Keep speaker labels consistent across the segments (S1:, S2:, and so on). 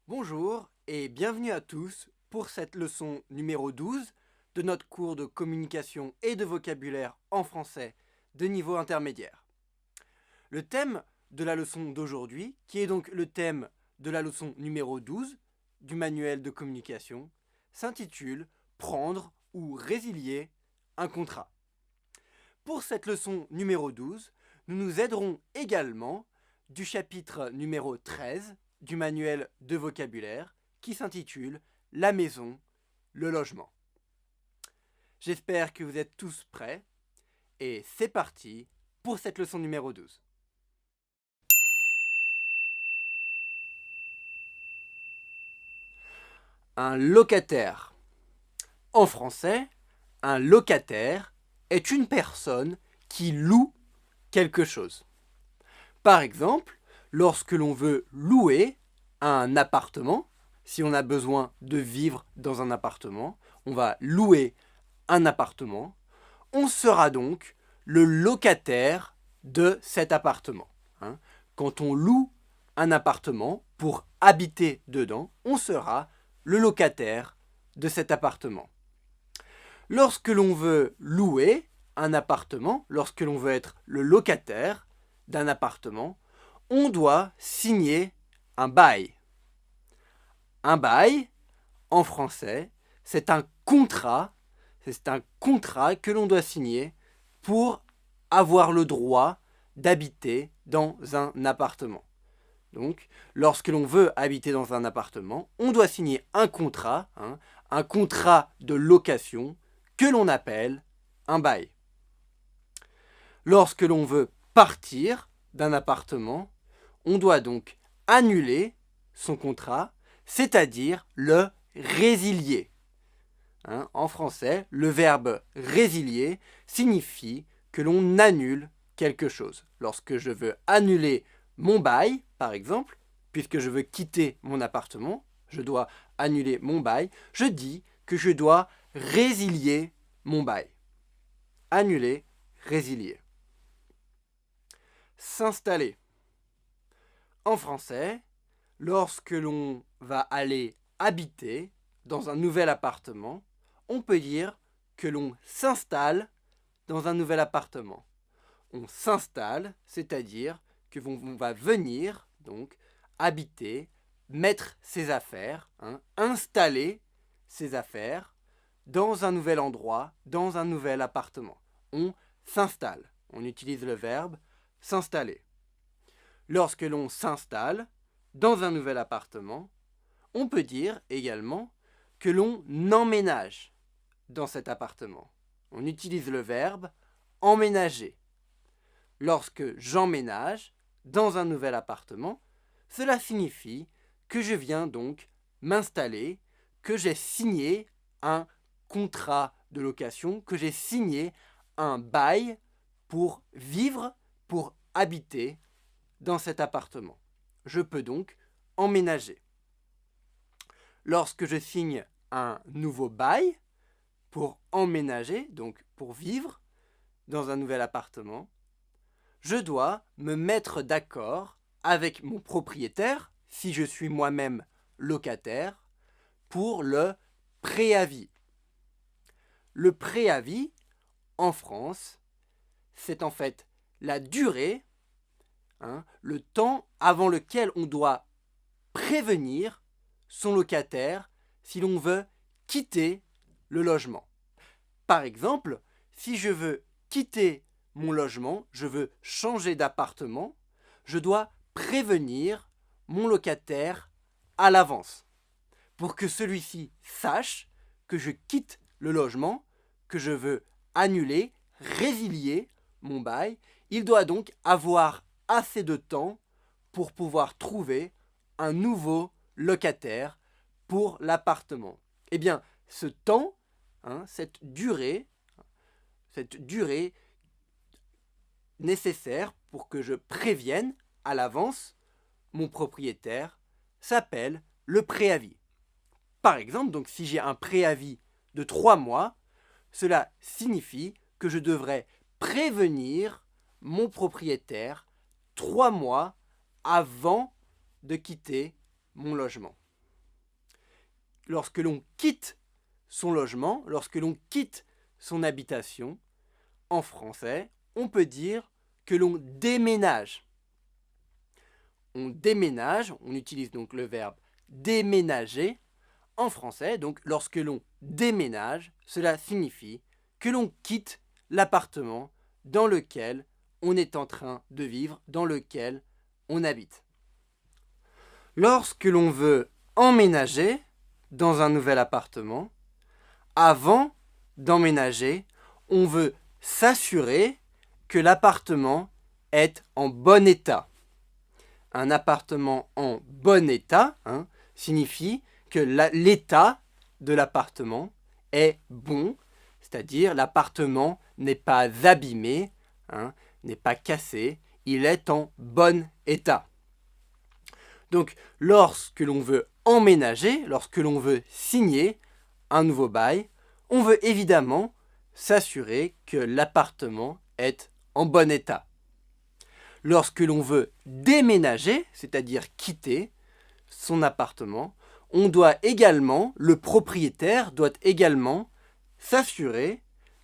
S1: Bonjour et bienvenue à tous pour cette leçon numéro 12 de notre cours de communication et de vocabulaire en français de niveau intermédiaire. Le thème de la leçon d'aujourd'hui, qui est donc le thème de la leçon numéro 12 du manuel de communication, s'intitule « Prendre ou résilier un contrat ». Pour cette leçon numéro 12, nous nous aiderons également du chapitre numéro 13 du manuel de vocabulaire qui s'intitule « La maison, le logement ». J'espère que vous êtes tous prêts et c'est parti pour cette leçon numéro 12. Un locataire. En français, un locataire est une personne qui loue quelque chose. Par exemple, lorsque l'on veut louer un appartement, si on a besoin de vivre dans un appartement, on va louer un appartement, on sera donc le locataire de cet appartement. Quand on loue un appartement pour habiter dedans, on sera le locataire de cet appartement. Lorsque l'on veut louer un appartement, lorsque l'on veut être le locataire d'un appartement, on doit signer un bail. Un bail, en français, c'est un contrat que l'on doit signer pour avoir le droit d'habiter dans un appartement. Donc, lorsque l'on veut habiter dans un appartement, on doit signer un contrat de location que l'on appelle un bail. Lorsque l'on veut partir d'un appartement, on doit donc annuler son contrat, c'est-à-dire le résilier. En français, le verbe résilier signifie que l'on annule quelque chose. Lorsque je veux annuler mon bail, par exemple, puisque je veux quitter mon appartement, je dois annuler mon bail, je dis que je dois résilier mon bail. Annuler, résilier. S'installer. En français, lorsque l'on va aller habiter dans un nouvel appartement, on peut dire que l'on s'installe dans un nouvel appartement. On s'installe, c'est-à-dire que l'on va venir donc habiter, mettre ses affaires, installer ses affaires dans un nouvel endroit, dans un nouvel appartement. On s'installe. On utilise le verbe s'installer. Lorsque l'on s'installe dans un nouvel appartement, on peut dire également que l'on emménage dans cet appartement. On utilise le verbe emménager. Lorsque j'emménage dans un nouvel appartement, cela signifie que je viens donc m'installer, que j'ai signé un contrat de location, que j'ai signé un bail pour vivre, pour habiter dans cet appartement. Je peux donc emménager. Lorsque je signe un nouveau bail pour emménager, donc pour vivre dans un nouvel appartement, je dois me mettre d'accord avec mon propriétaire, si je suis moi-même locataire, pour le préavis. Le préavis, en France, c'est en fait la durée, le temps avant lequel on doit prévenir son locataire si l'on veut quitter le logement. Par exemple, si je veux quitter mon logement, je veux changer d'appartement, je dois prévenir mon locataire à l'avance pour que celui-ci sache que je quitte le logement, que je veux annuler, résilier mon bail. Il doit donc avoir assez de temps pour pouvoir trouver un nouveau locataire pour l'appartement. Eh bien, ce temps, cette durée nécessaire pour que je prévienne à l'avance mon propriétaire s'appelle le préavis. Par exemple, donc si j'ai un préavis de 3 mois, cela signifie que je devrais prévenir mon propriétaire 3 mois avant de quitter mon logement. lorsque l'on quitte son logement, lorsque l'on quitte son habitation, en français, on peut dire que l'on déménage. On déménage, on utilise donc le verbe déménager en français. Donc lorsque l'on déménage, cela signifie que l'on quitte l'appartement dans lequel on est en train de vivre, dans lequel on habite. Lorsque l'on veut emménager dans un nouvel appartement, avant d'emménager, on veut s'assurer que l'appartement est en bon état. Un appartement en bon état signifie que l'état de l'appartement est bon, c'est-à-dire l'appartement n'est pas abîmé, n'est pas cassé, il est en bon état. Donc, lorsque l'on veut emménager, lorsque l'on veut signer un nouveau bail, on veut évidemment s'assurer que l'appartement est en bon état. Lorsque l'on veut déménager, c'est-à-dire quitter son appartement, le propriétaire doit également s'assurer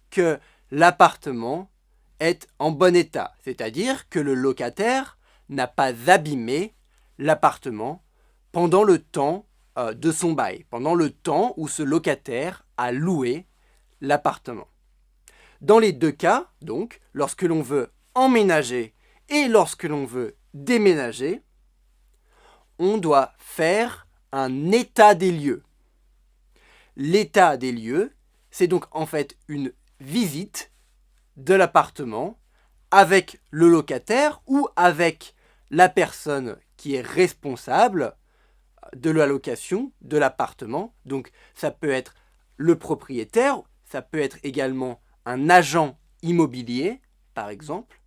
S1: que l'appartement est en bon état, c'est-à-dire que le locataire n'a pas abîmé l'appartement pendant le temps de son bail, pendant le temps où ce locataire a loué l'appartement. Dans les deux cas, donc, lorsque l'on veut emménager et lorsque l'on veut déménager, on doit faire un état des lieux. L'état des lieux, c'est donc en fait une visite de l'appartement avec le locataire ou avec la personne qui est responsable de la location de l'appartement. Donc ça peut être le propriétaire, ça peut être également un agent immobilier, par exemple.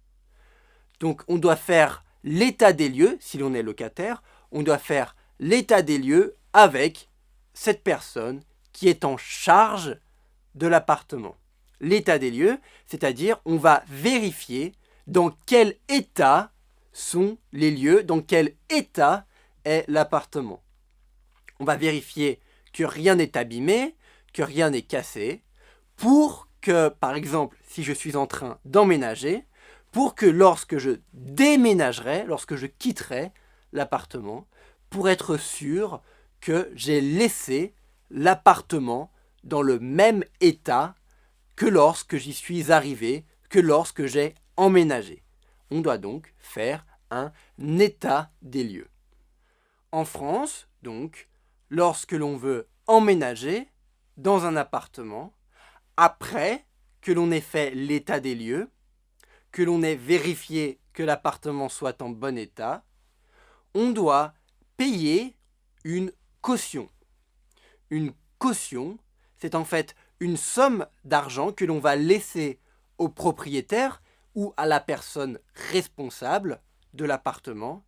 S1: Donc on doit faire l'état des lieux, si l'on est locataire, on doit faire l'état des lieux avec cette personne qui est en charge de l'appartement. L'état des lieux, c'est-à-dire on va vérifier dans quel état sont les lieux, dans quel état est l'appartement. On va vérifier que rien n'est abîmé, que rien n'est cassé, pour que, par exemple, si je suis en train d'emménager, pour que lorsque je déménagerai, lorsque je quitterai l'appartement, pour être sûr que j'ai laissé l'appartement dans le même état que lorsque j'y suis arrivé, que lorsque j'ai emménagé. On doit donc faire un état des lieux. En France, donc, lorsque l'on veut emménager dans un appartement, après que l'on ait fait l'état des lieux, que l'on ait vérifié que l'appartement soit en bon état, on doit payer une caution. Une caution, c'est en fait une somme d'argent que l'on va laisser au propriétaire ou à la personne responsable de l'appartement,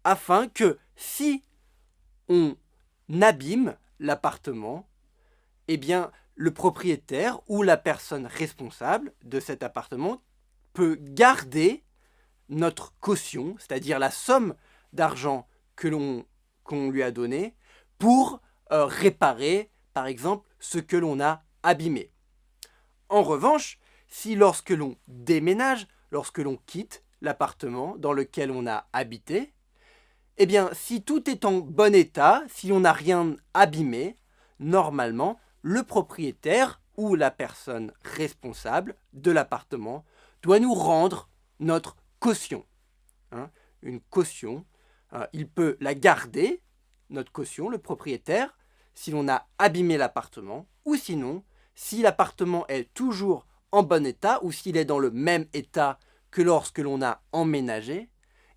S1: afin que si on abîme l'appartement, eh bien le propriétaire ou la personne responsable de cet appartement peut garder notre caution, c'est-à-dire la somme d'argent qu'on lui a donné, pour réparer, par exemple, ce que l'on a abîmé. En revanche, si lorsque l'on déménage, lorsque l'on quitte l'appartement dans lequel on a habité, eh bien, si tout est en bon état, si on n'a rien abîmé, normalement, le propriétaire ou la personne responsable de l'appartement doit nous rendre notre caution. Une caution, il peut la garder, notre caution, le propriétaire, si l'on a abîmé l'appartement, ou sinon, si l'appartement est toujours en bon état, ou s'il est dans le même état que lorsque l'on a emménagé,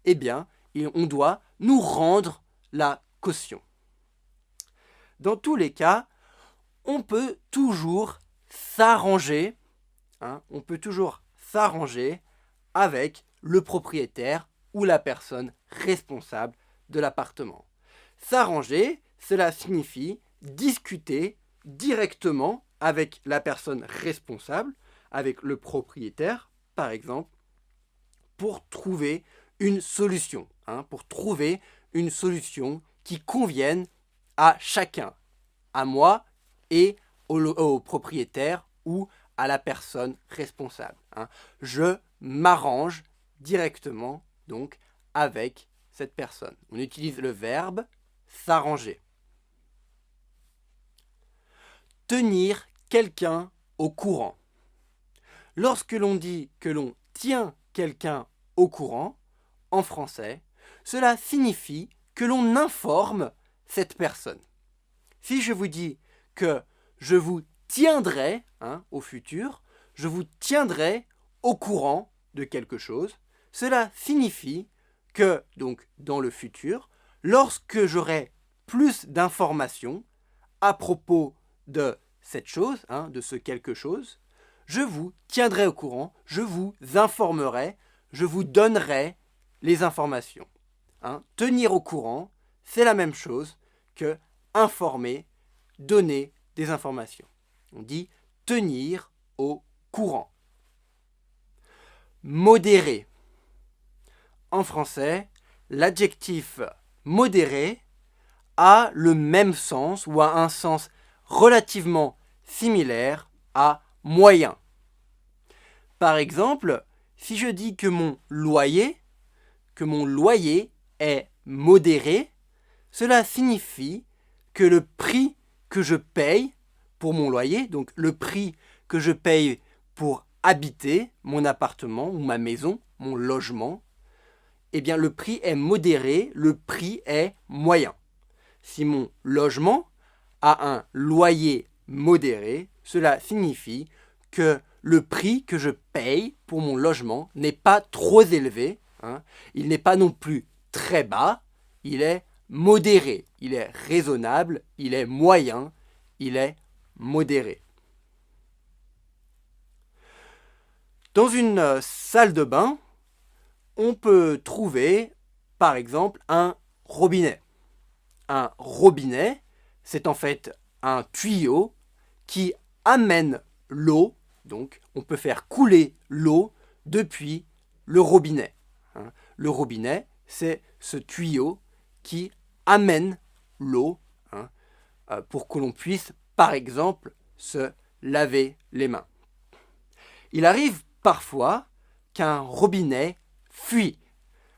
S1: eh bien, on doit nous rendre la caution. Dans tous les cas, on peut toujours s'arranger, avec le propriétaire ou la personne responsable de l'appartement. S'arranger, cela signifie discuter directement avec la personne responsable, avec le propriétaire, par exemple, pour trouver une solution, qui convienne à chacun, à moi et au propriétaire ou à la personne responsable. Je m'arrange directement donc avec cette personne. On utilise le verbe s'arranger. Tenir quelqu'un au courant. Lorsque l'on dit que l'on tient quelqu'un au courant, en français, cela signifie que l'on informe cette personne. Si je vous dis que je vous tiendrai, au futur, je vous tiendrai au courant de quelque chose, cela signifie que, donc, dans le futur, lorsque j'aurai plus d'informations à propos de cette chose, de ce quelque chose, je vous tiendrai au courant, je vous informerai, je vous donnerai les informations. Tenir au courant, c'est la même chose que informer, donner des informations. On dit tenir au courant. Modérer. En français, l'adjectif modéré a le même sens ou a un sens relativement similaire à moyen. Par exemple, si je dis que mon loyer est modéré, cela signifie que le prix que je paye pour mon loyer, donc le prix que je paye pour habiter mon appartement ou ma maison, mon logement, eh bien le prix est modéré, le prix est moyen. Si mon logement a un loyer modéré, cela signifie que le prix que je paye pour mon logement n'est pas trop élevé, il n'est pas non plus très bas, il est modéré, il est raisonnable, il est moyen, il est modéré. Dans une salle de bain, on peut trouver, par exemple, un robinet. Un robinet, c'est en fait un tuyau qui amène l'eau, donc on peut faire couler l'eau depuis le robinet. Le robinet, c'est ce tuyau qui amène l'eau pour que l'on puisse, par exemple, se laver les mains. Il arrive parfois qu'un robinet fuit.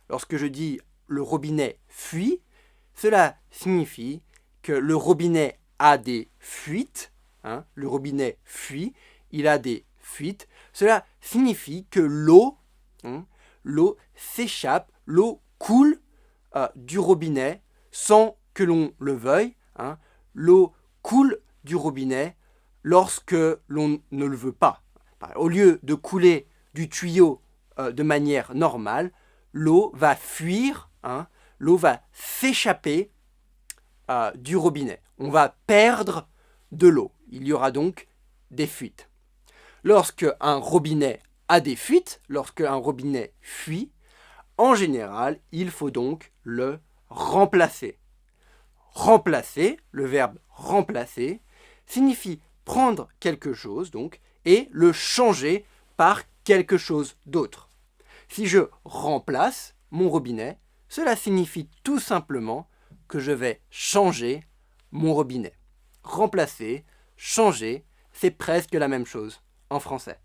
S1: Lorsque je dis le robinet fuit, cela signifie que le robinet a des fuites. Le robinet fuit, il a des fuites. Cela signifie que l'eau s'échappe, l'eau coule du robinet sans que l'on le veuille. L'eau coule du robinet lorsque l'on ne le veut pas. Au lieu de couler du tuyau de manière normale, l'eau va fuir, l'eau va s'échapper du robinet. On va perdre de l'eau. Il y aura donc des fuites. Lorsque un robinet a des fuites, lorsque un robinet fuit, en général, il faut donc le remplacer. Remplacer, le verbe remplacer, signifie prendre quelque chose donc et le changer par quelque chose d'autre. Si je remplace mon robinet, cela signifie tout simplement que je vais changer mon robinet. Remplacer, changer, c'est presque la même chose en français.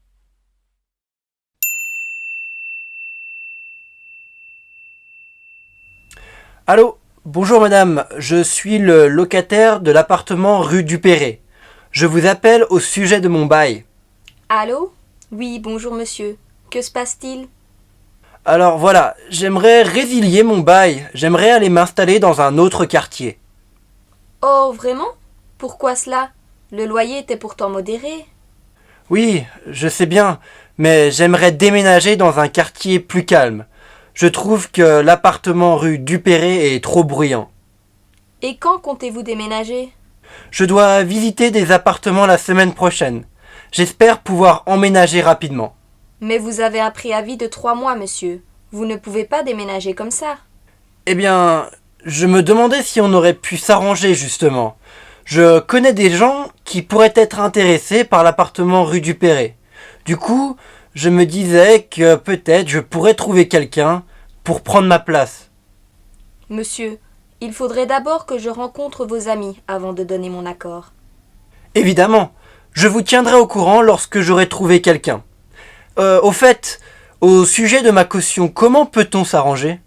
S1: Allô, bonjour madame, je suis le locataire de l'appartement rue Dupéré. Je vous appelle au sujet de mon bail.
S2: Allô? Oui, bonjour monsieur. Que se passe-t-il?
S1: Alors voilà, j'aimerais résilier mon bail. J'aimerais aller m'installer dans un autre quartier.
S2: Oh, vraiment? Pourquoi cela? Le loyer était pourtant modéré.
S1: Oui, je sais bien, mais j'aimerais déménager dans un quartier plus calme. Je trouve que l'appartement rue Dupéré est trop bruyant.
S2: Et quand comptez-vous déménager?
S1: Je dois visiter des appartements la semaine prochaine. J'espère pouvoir emménager rapidement.
S2: Mais vous avez un préavis de 3 mois, monsieur. Vous ne pouvez pas déménager comme ça.
S1: Eh bien, je me demandais si on aurait pu s'arranger justement. Je connais des gens qui pourraient être intéressés par l'appartement rue Dupéré. Du coup, je me disais que peut-être je pourrais trouver quelqu'un pour prendre ma place.
S2: Monsieur, Il faudrait d'abord que je rencontre vos amis avant de donner mon accord.
S1: Évidemment, je vous tiendrai au courant lorsque j'aurai trouvé quelqu'un. Au fait, au sujet de ma caution, comment peut-on s'arranger?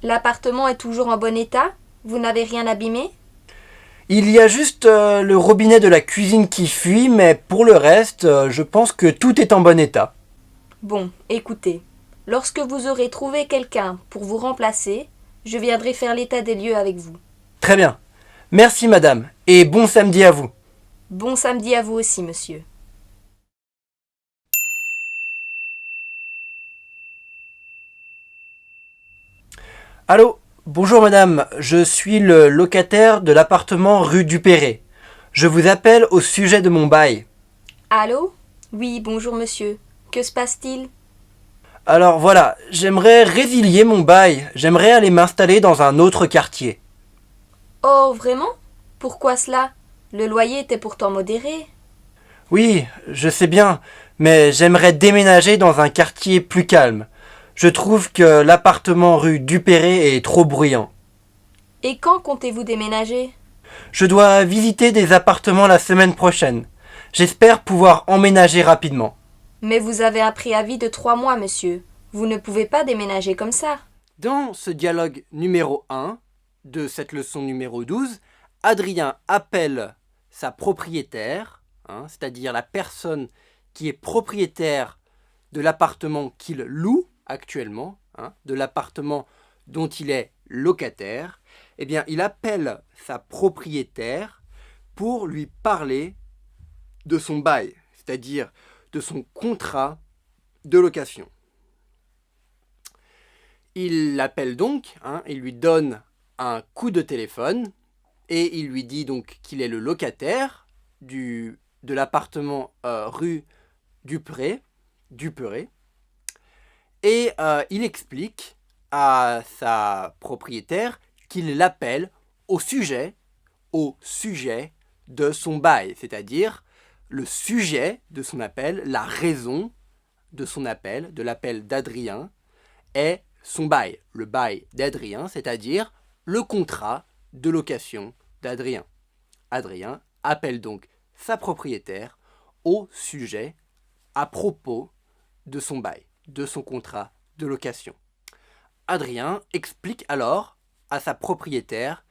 S2: L'appartement est toujours en bon état? Vous n'avez rien abîmé?
S1: Il y a juste le robinet de la cuisine qui fuit, mais pour le reste, je pense que tout est en bon état.
S2: Bon, écoutez. Lorsque vous aurez trouvé quelqu'un pour vous remplacer, je viendrai faire l'état des lieux avec vous.
S1: Très bien. Merci madame, et bon samedi à vous.
S2: Bon samedi à vous aussi, monsieur.
S1: Allô? Bonjour madame, je suis le locataire de l'appartement rue Dupéré. Je vous appelle au sujet de mon bail.
S2: Allô? Oui, bonjour, monsieur. Que se passe-t-il?
S1: Alors voilà, j'aimerais résilier mon bail, j'aimerais aller m'installer dans un autre quartier.
S2: Oh, vraiment? Pourquoi cela? Le loyer était pourtant modéré.
S1: Oui, je sais bien, mais j'aimerais déménager dans un quartier plus calme. Je trouve que l'appartement rue Dupéré est trop bruyant.
S2: Et quand comptez-vous déménager?
S1: Je dois visiter des appartements la semaine prochaine. J'espère pouvoir emménager rapidement.
S2: Mais vous avez un préavis de 3 mois, monsieur. Vous ne pouvez pas déménager comme ça.
S1: Dans ce dialogue numéro 1 de cette leçon numéro 12, Adrien appelle sa propriétaire, c'est-à-dire la personne qui est propriétaire de l'appartement qu'il loue actuellement, de l'appartement dont il est locataire. Eh bien, il appelle sa propriétaire pour lui parler de son bail, c'est-à-dire de son contrat de location. Il l'appelle donc, il lui donne un coup de téléphone et il lui dit donc qu'il est le locataire de l'appartement rue Dupéré, et il explique à sa propriétaire qu'il l'appelle au sujet de son bail, c'est-à-dire le sujet de son appel, la raison de son appel, de l'appel d'Adrien, est son bail, le bail d'Adrien, c'est-à-dire le contrat de location d'Adrien. Adrien appelle donc sa propriétaire au sujet, à propos de son bail, de son contrat de location. Adrien explique alors à sa propriétaire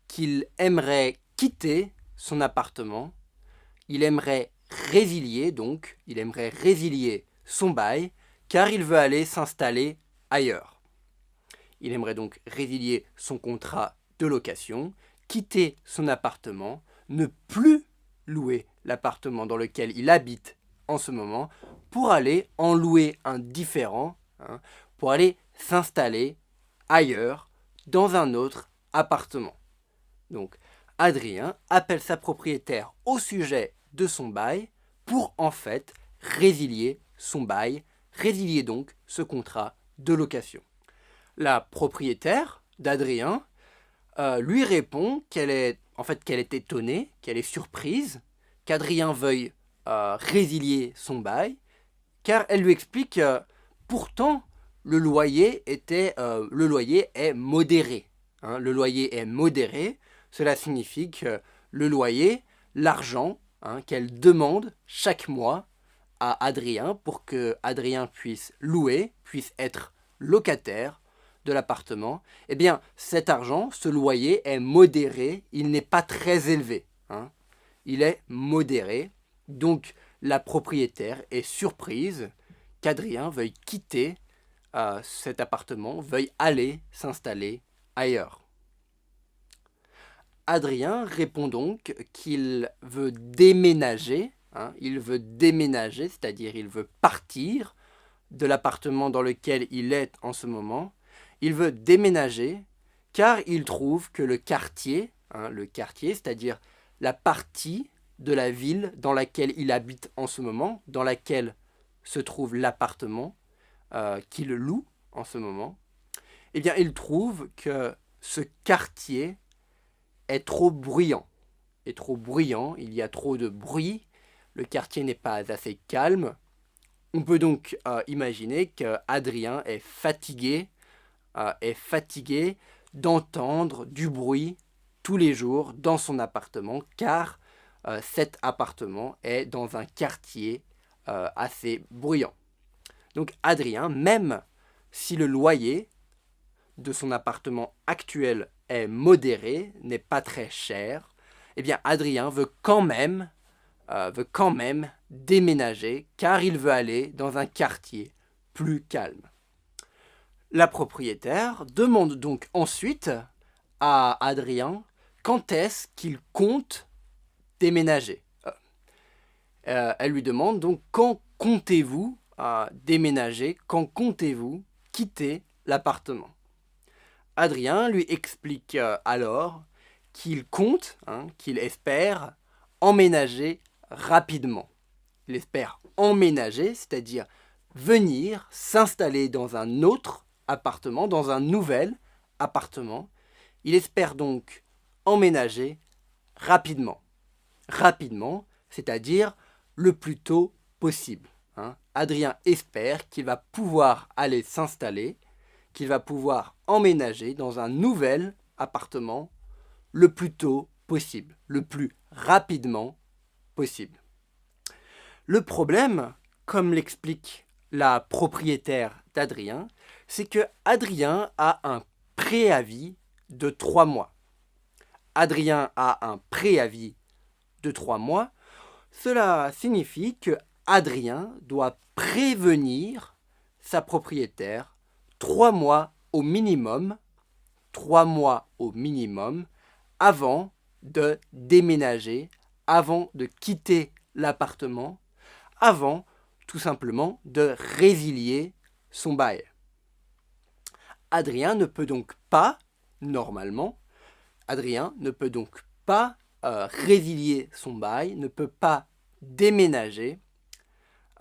S1: qu'il aimerait quitter son appartement, il aimerait résilier son bail, car il veut aller s'installer ailleurs. Il aimerait donc résilier son contrat de location, quitter son appartement, ne plus louer l'appartement dans lequel il habite en ce moment, pour aller en louer un différent, pour aller s'installer ailleurs, dans un autre appartement. Donc, Adrien appelle sa propriétaire au sujet de son bail pour en fait résilier son bail, résilier donc ce contrat de location. La propriétaire d'Adrien lui répond qu'elle est étonnée, qu'elle est surprise qu'Adrien veuille résilier son bail, car elle lui explique pourtant le loyer est modéré. Le loyer est modéré, cela signifie que le loyer, l'argent qu'elle demande chaque mois à Adrien pour que Adrien puisse louer, puisse être locataire de l'appartement, eh bien cet argent, ce loyer est modéré, il n'est pas très élevé. Il est modéré, donc la propriétaire est surprise qu'Adrien veuille quitter cet appartement, veuille aller s'installer ailleurs. Adrien répond donc qu'il veut déménager, c'est-à-dire il veut partir de l'appartement dans lequel il est en ce moment. Il veut déménager car il trouve que le quartier, c'est-à-dire la partie de la ville dans laquelle il habite en ce moment, dans laquelle se trouve l'appartement qu'il loue en ce moment, eh bien il trouve que ce quartier est trop bruyant. Il y a trop de bruit, le quartier n'est pas assez calme. On peut donc imaginer qu'Adrien est fatigué d'entendre du bruit tous les jours dans son appartement, car cet appartement est dans un quartier assez bruyant. Donc Adrien, même si le loyer de son appartement actuel est modéré, n'est pas très cher, eh bien Adrien veut quand même déménager, car il veut aller dans un quartier plus calme. La propriétaire demande donc ensuite à Adrien quand est-ce qu'il compte déménager. Elle lui demande donc quand comptez-vous déménager, quand comptez-vous quitter l'appartement. Adrien lui explique alors qu'il compte, qu'il espère emménager rapidement. Il espère emménager, c'est-à-dire venir s'installer dans un autre appartement, dans un nouvel appartement. Il espère donc emménager rapidement. Rapidement, c'est-à-dire le plus tôt possible. Adrien espère qu'il va pouvoir aller s'installer, qu'il va pouvoir emménager dans un nouvel appartement le plus tôt possible, le plus rapidement possible. Le problème, comme l'explique la propriétaire d'Adrien, c'est que Adrien a un préavis de 3 mois. Adrien a un préavis de 3 mois. Cela signifie que Adrien doit prévenir sa propriétaire 3 mois au minimum, 3 mois au minimum, avant de déménager, avant de quitter l'appartement, avant tout simplement de résilier son bail. Adrien ne peut donc pas, normalement, Adrien ne peut donc pas résilier son bail, ne peut pas déménager,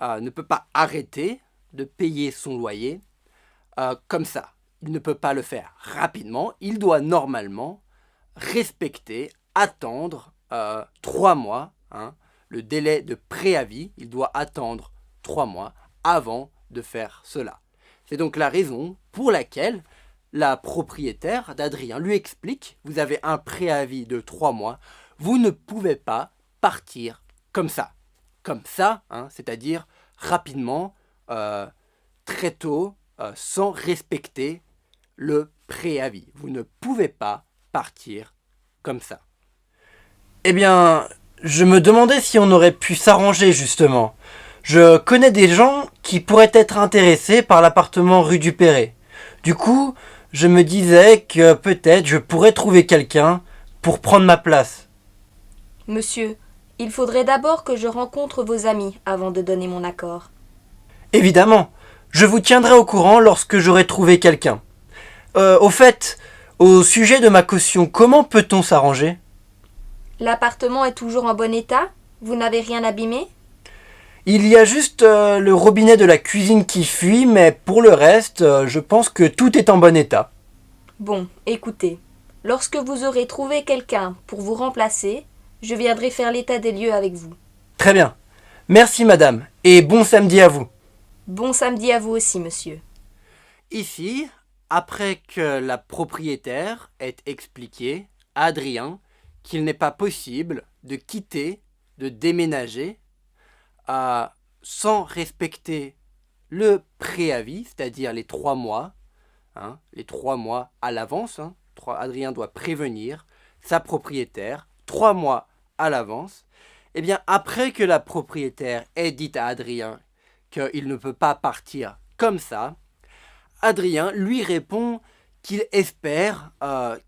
S1: ne peut pas arrêter de payer son loyer comme ça. Il ne peut pas le faire rapidement, il doit normalement respecter, attendre 3 mois, le délai de préavis, il doit attendre 3 mois avant de faire cela. C'est donc la raison pour laquelle la propriétaire d'Adrien lui explique, vous avez un préavis de 3 mois, vous ne pouvez pas partir comme ça, c'est-à-dire rapidement, très tôt, sans respecter le préavis. Vous ne pouvez pas partir comme ça. Eh bien, je me demandais si on aurait pu s'arranger justement. Je connais des gens qui pourraient être intéressés par l'appartement rue du Perret. Du coup, je me disais que peut-être je pourrais trouver quelqu'un pour prendre ma place.
S2: Monsieur, il faudrait d'abord que je rencontre vos amis avant de donner mon accord.
S1: Évidemment, je vous tiendrai au courant lorsque j'aurai trouvé quelqu'un. Au fait, au sujet de ma caution, comment peut-on s'arranger ?
S2: L'appartement est toujours en bon état ? Vous n'avez rien abîmé ?
S1: Il y a juste le robinet de la cuisine qui fuit, mais pour le reste, je pense que tout est en bon état.
S2: Bon, écoutez, lorsque vous aurez trouvé quelqu'un pour vous remplacer, je viendrai faire l'état des lieux avec vous.
S1: Très bien. Merci madame, et bon samedi à vous.
S2: Bon samedi à vous aussi, monsieur. Ici,
S1: après que la propriétaire ait expliqué à Adrien qu'il n'est pas possible de quitter, de déménager, sans respecter le préavis, c'est-à-dire les 3 mois, les 3 mois à l'avance. Adrien doit prévenir sa propriétaire 3 mois à l'avance. Eh bien, après que la propriétaire ait dit à Adrien qu'il ne peut pas partir comme ça, Adrien lui répond qu'il espère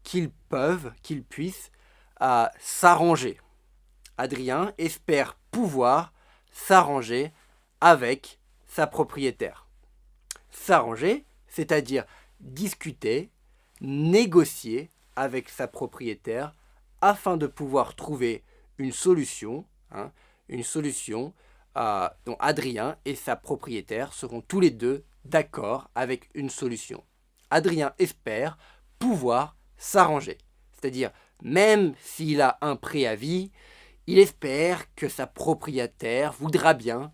S1: qu'ils puissent s'arranger. Adrien espère pouvoir s'arranger avec sa propriétaire. S'arranger, c'est-à-dire discuter, négocier avec sa propriétaire afin de pouvoir trouver une solution dont Adrien et sa propriétaire seront tous les deux d'accord avec une solution. Adrien espère pouvoir s'arranger, c'est-à-dire même s'il a un préavis, il espère que sa propriétaire voudra bien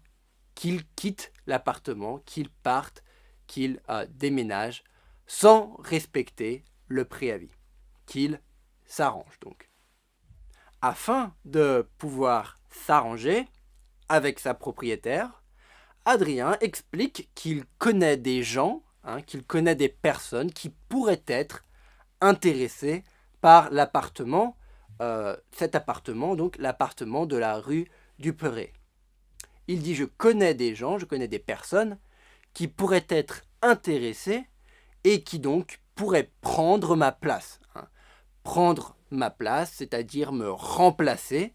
S1: qu'il quitte l'appartement, qu'il parte, qu'il déménage sans respecter le préavis, qu'il s'arrange donc. Afin de pouvoir s'arranger avec sa propriétaire, Adrien explique qu'il connaît des gens, qu'il connaît des personnes qui pourraient être intéressées par l'appartement, cet appartement, donc l'appartement de la rue du Perret. Il dit: je connais des gens, je connais des personnes qui pourraient être intéressées et qui donc pourraient prendre ma place. Prendre ma place, c'est-à-dire me remplacer,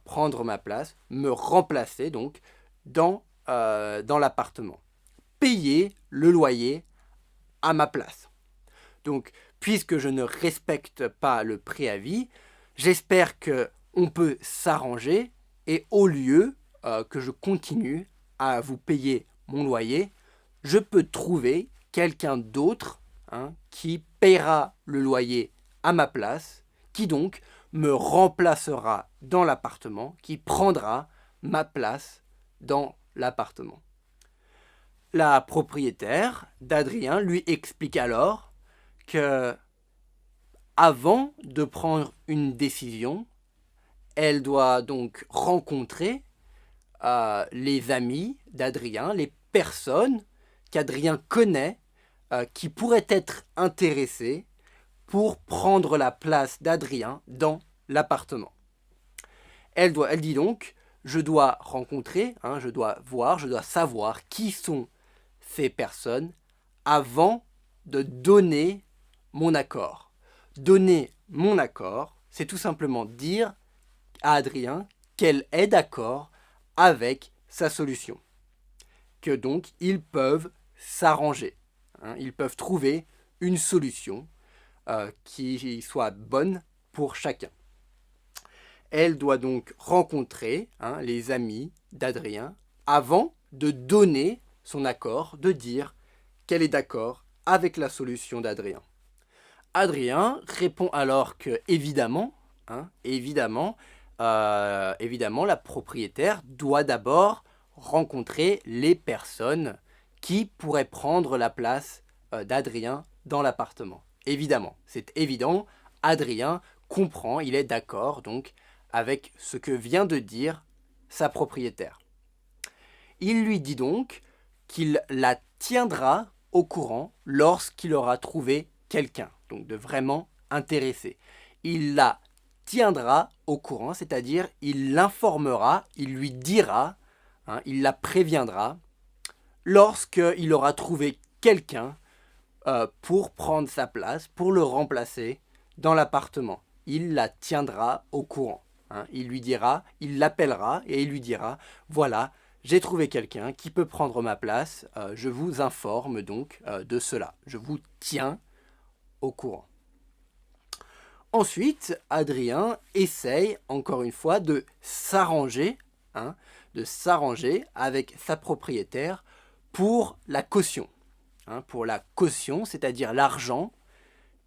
S1: prendre ma place, me remplacer donc dans l'appartement. Payer le loyer à ma place. Donc, puisque je ne respecte pas le préavis, j'espère qu'on peut s'arranger et au lieu que je continue à vous payer mon loyer, je peux trouver quelqu'un d'autre qui paiera le loyer à ma place, qui donc me remplacera dans l'appartement, qui prendra ma place dans l'appartement. La propriétaire d'Adrien lui explique alors que, avant de prendre une décision, elle doit donc rencontrer les amis d'Adrien, les personnes qu'Adrien connaît, qui pourraient être intéressées pour prendre la place d'Adrien dans l'appartement. Elle dit donc: je dois rencontrer, je dois voir, je dois savoir qui sont ces personnes avant de donner mon accord. Donner mon accord, c'est tout simplement dire à Adrien qu'elle est d'accord avec sa solution. Que donc ils peuvent s'arranger. Ils peuvent trouver une solution qui soit bonne pour chacun. Elle doit donc rencontrer les amis d'Adrien avant de donner son accord, de dire qu'elle est d'accord avec la solution d'Adrien. Adrien répond alors que évidemment, la propriétaire doit d'abord rencontrer les personnes qui pourraient prendre la place d'Adrien dans l'appartement. Évidemment, c'est évident, Adrien comprend, il est d'accord donc avec ce que vient de dire sa propriétaire. Il lui dit donc qu'il la tiendra au courant lorsqu'il aura trouvé quelqu'un, donc de vraiment intéressé. Il la tiendra au courant, c'est-à-dire il l'informera, il lui dira, il la préviendra lorsqu'il aura trouvé quelqu'un pour prendre sa place, pour le remplacer dans l'appartement. Il la tiendra au courant. Il lui dira, il l'appellera et il lui dira: voilà, j'ai trouvé quelqu'un qui peut prendre ma place, je vous informe donc de cela. Je vous tiens au courant. Ensuite, Adrien essaye, encore une fois, de s'arranger avec sa propriétaire pour la caution. Pour la caution, c'est-à-dire l'argent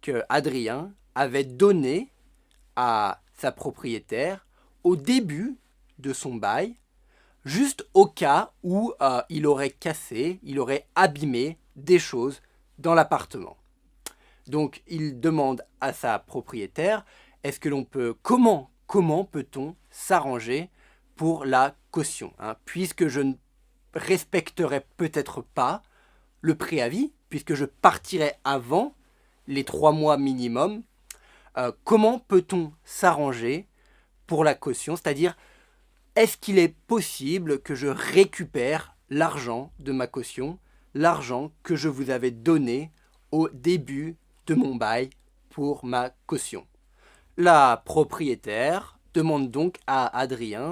S1: que Adrien avait donné à sa propriétaire au début de son bail, juste au cas où il aurait cassé, il aurait abîmé des choses dans l'appartement. Donc il demande à sa propriétaire: est-ce que l'on peut, comment peut-on s'arranger pour la caution, puisque je ne respecterai peut-être pas le préavis, puisque je partirai avant les 3 mois minimum, comment peut-on s'arranger pour la caution? C'est-à-dire, est-ce qu'il est possible que je récupère l'argent de ma caution, l'argent que je vous avais donné au début de mon bail pour ma caution? La propriétaire demande donc à Adrien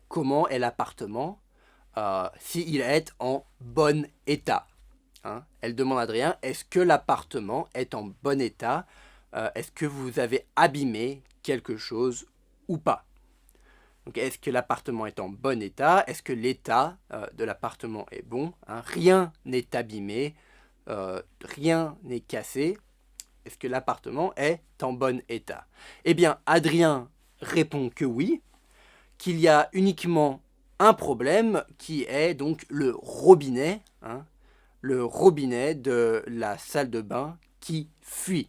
S1: comment est l'appartement, s'il est en bon état. Elle demande à Adrien: est-ce que l'appartement est en bon état? Est-ce que vous avez abîmé quelque chose ou pas? Donc, est-ce que l'appartement est en bon état? Est-ce que l'état de l'appartement est bon? Rien n'est abîmé, rien n'est cassé. Est-ce que l'appartement est en bon état? Eh bien, Adrien répond que oui, qu'il y a uniquement un problème qui est donc le robinet de la salle de bain qui fuit.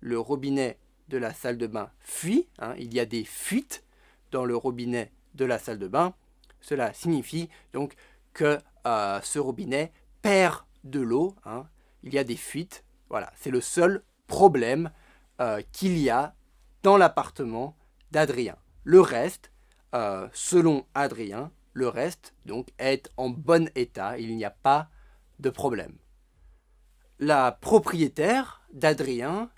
S1: Le robinet de la salle de bain fuit. Il y a des fuites dans le robinet de la salle de bain. Cela signifie donc que ce robinet perd de l'eau. Il y a des fuites. Voilà, c'est le seul problème qu'il y a dans l'appartement d'Adrien. Le reste, selon Adrien, le reste donc est en bon état. Il n'y a pas de problème. La propriétaire d'Adrien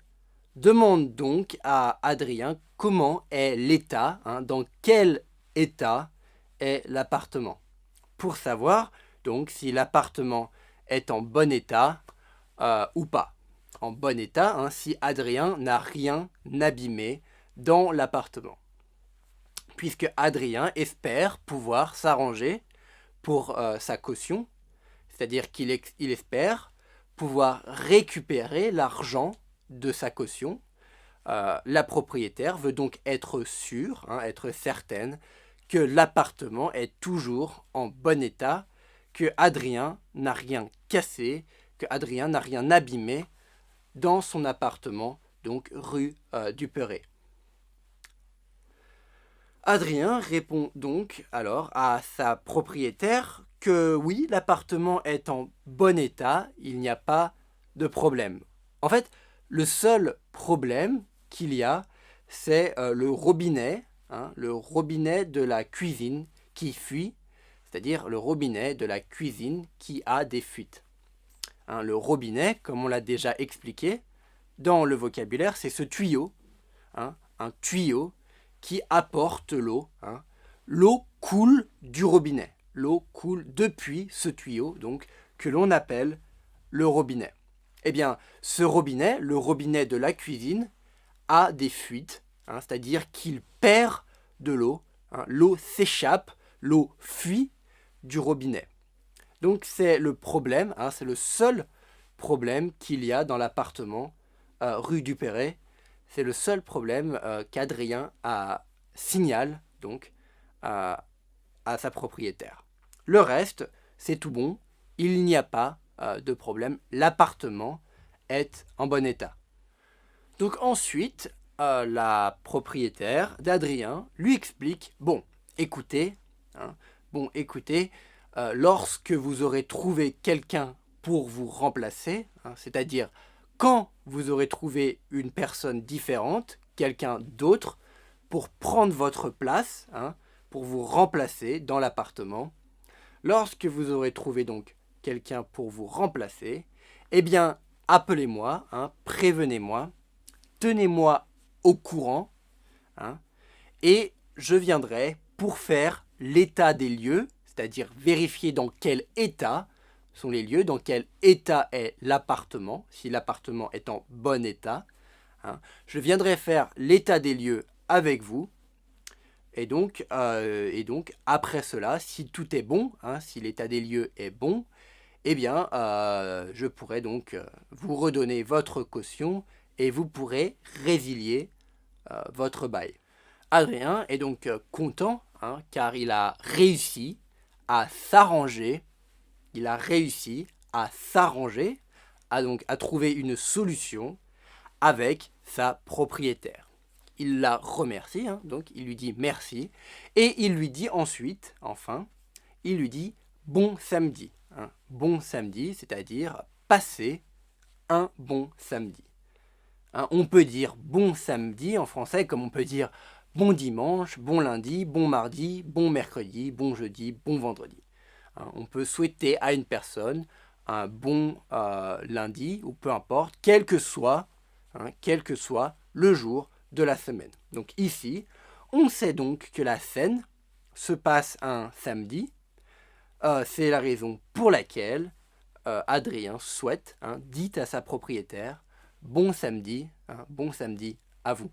S1: demande donc à Adrien comment est l'état, dans quel état est l'appartement. Pour savoir donc si l'appartement est en bon état ou pas. En bon état, si Adrien n'a rien abîmé dans l'appartement. Puisque Adrien espère pouvoir s'arranger pour sa caution, c'est-à-dire qu'il espère pouvoir récupérer l'argent de sa caution. La propriétaire veut donc être sûre, être certaine que l'appartement est toujours en bon état, que Adrien n'a rien cassé, que Adrien n'a rien abîmé dans son appartement, donc rue du Perret. Adrien répond donc alors à sa propriétaire que oui, l'appartement est en bon état, il n'y a pas de problème. En fait, le seul problème qu'il y a, c'est le robinet de la cuisine qui fuit, c'est-à-dire le robinet de la cuisine qui a des fuites. Le robinet, comme on l'a déjà expliqué, dans le vocabulaire, c'est ce tuyau, un tuyau qui apporte l'eau. L'eau coule du robinet. L'eau coule depuis ce tuyau, donc, que l'on appelle le robinet. Eh bien, ce robinet, le robinet de la cuisine, a des fuites, c'est-à-dire qu'il perd de l'eau. L'eau s'échappe, l'eau fuit du robinet. Donc c'est le problème, c'est le seul problème qu'il y a dans l'appartement rue du Perret. C'est le seul problème qu'Adrien signale donc à sa propriétaire. Le reste, c'est tout bon, il n'y a pas de problème, l'appartement est en bon état. Donc ensuite, la propriétaire d'Adrien lui explique, bon, écoutez, lorsque vous aurez trouvé quelqu'un pour vous remplacer, c'est-à-dire quand vous aurez trouvé une personne différente, quelqu'un d'autre, pour prendre votre place, pour vous remplacer dans l'appartement, lorsque vous aurez trouvé donc quelqu'un pour vous remplacer, eh bien, appelez-moi, prévenez-moi, tenez-moi au courant, et je viendrai pour faire l'état des lieux, c'est-à-dire vérifier dans quel état sont les lieux, dans quel état est l'appartement, si l'appartement est en bon état. Je viendrai faire l'état des lieux avec vous, et donc après cela, si tout est bon, si l'état des lieux est bon, eh bien, je pourrai donc vous redonner votre caution et vous pourrez résilier votre bail. Adrien est donc content, car il a réussi à s'arranger, à trouver une solution avec sa propriétaire. Il la remercie, donc il lui dit merci, et il lui dit ensuite, enfin, il lui dit bon samedi. Bon samedi, c'est-à-dire passer un bon samedi. On peut dire bon samedi en français comme on peut dire bon dimanche, bon lundi, bon mardi, bon mercredi, bon jeudi, bon vendredi. On peut souhaiter à une personne un bon lundi ou peu importe, quel que soit le jour de la semaine. Donc ici, on sait donc que la scène se passe un samedi. C'est la raison pour laquelle Adrien souhaite, dit à sa propriétaire, bon samedi à vous.